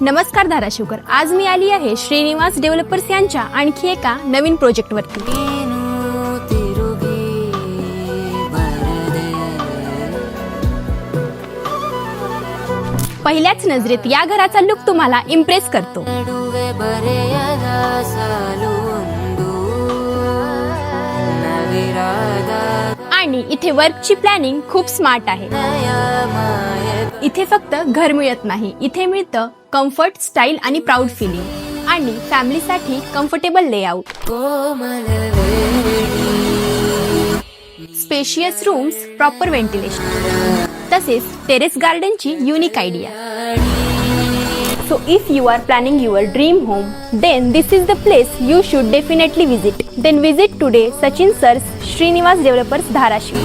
नमस्कार धाराशिवकर, आज मी आली आहे श्रीनिवास डेव्हलपर्स यांच्या आणखी एका नवीन प्रोजेक्टवरती। पहिल्याच नजरेत या घराचा लुक तुम्हाला इम्प्रेस करतो आणि इथे वर्कची प्लॅनिंग खूप स्मार्ट आहे। इथे फक्त घर मिळत नाही, इथे मिळतं कम्फर्ट, स्टाईल आणि प्राऊड फीलिंग आणि फॅमिलीसाठी comfortable layout, spacious rooms, proper ventilation, तसेच टेरेस गार्डनची unique idea. So if you are planning your dream home, then this is the place you should definitely visit. Then visit today Sachin Sir's Srinivas Developers Dharashiv.